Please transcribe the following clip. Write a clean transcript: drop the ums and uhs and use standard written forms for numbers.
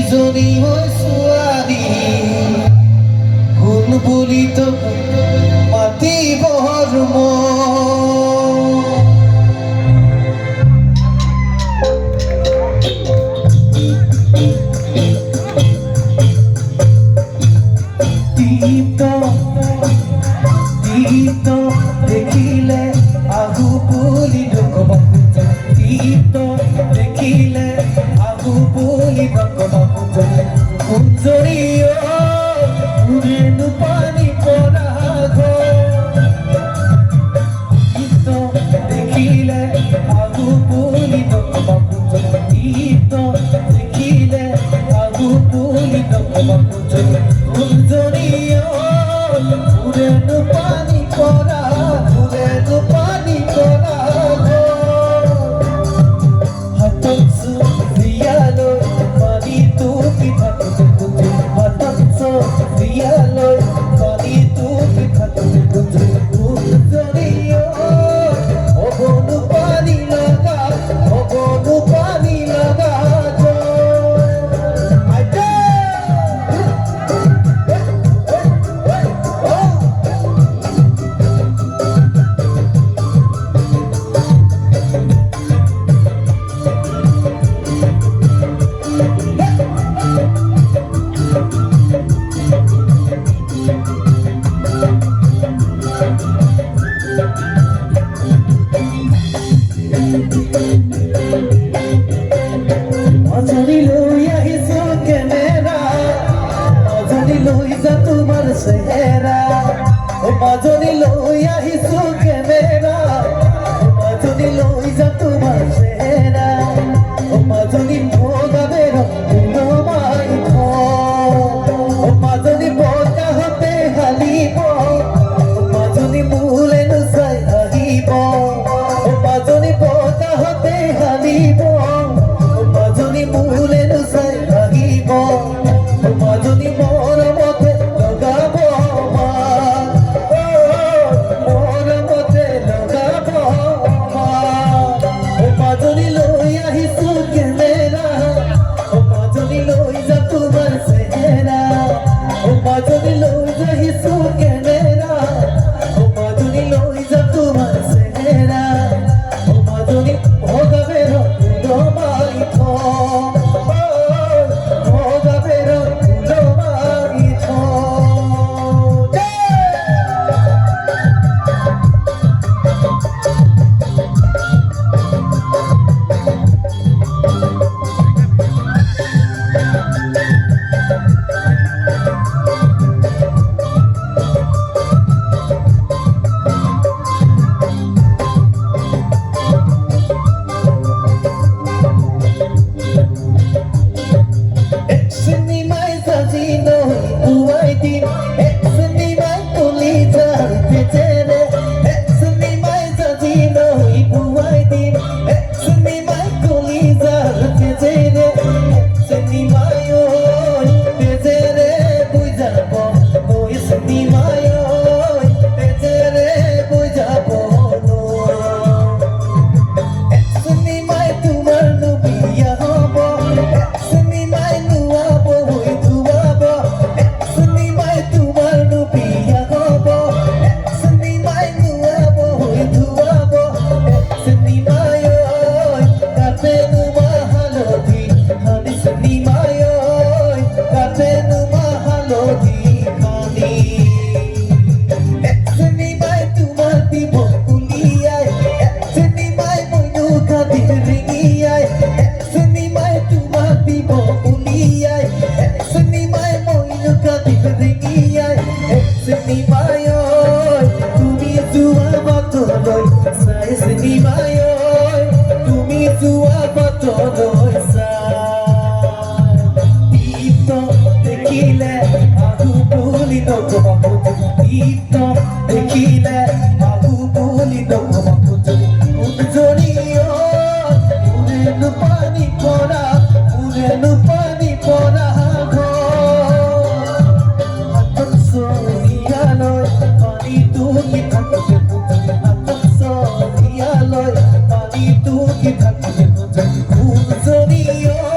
জনী হৈ ছোৱালী কোন বুলি তোক মাতিবৰ দীপ্ত দেখিলে আহু বুলি নকবাকু দীপ্ত দেখিলে আহু বুলি নকবাকু কুঞ্জৰীয় উৰেনো পানী পৰা দীপ্ত দেখিলে আহু বুলি নকবাকু দীপ্ত দেখিলে আহু বুলি নকবাকু কুঞ্জৰীয় উৰেনো পানী পৰা উৰেনো পানী পৰা হাতত চুৰিয়ালৈ পানী টুপি থাকোঁতে হাতত চুৰিয়ালৈ পানী টুপি থাকোঁতে কুঞ্জৰীয় হ'বনো পানী লগা হ'বনো পানী লগা মাজনী লৈ আহিছো কেমেৰা মাজনী লৈ যা তোমাৰ চেহেৰা মাজনী লৈ আহিছো কেমেৰা মাজনী লৈ যা তোমাৰ চেহেৰা মাজনী ভগাবে ৰমাই মাজনী বতাহতে হালিব মাজনী মোলে নুচাই আহিব মাজনী বতাহতে হালিব মাজনী মোলে নুচাই আহিব মাজনী মৰমতে লগাব মৰমতে লগাব মাজনী লৈ আহিছো কেমেৰা মাজনী লৈ যা তোমাৰ চেহেৰা মাজনী লৈ আহিছো কেমেৰা মাজনী লৈ যা তোমাৰ চেহেৰা মাজনী ভগাবে ৰমাই ভগাবে ৰমাই তুমি যোৱা বাটলৈ চাই চিনিমাই তুমি যোৱা বাটলৈ দীপ্ত দেখিলে আহু বুলি নকবাকু দীপ্ত দেখিলে আহু বুলি নকবাকু কুঞ্জৰীয় উৰেনো পানী পৰা উৰেনো পানী পৰা হাতত চুৰিয়ালৈ পানী টুপি থাকোঁতে হাতত চুৰিয়ালৈ পানী টুপি থাকোঁতে কুঞ্জৰীয়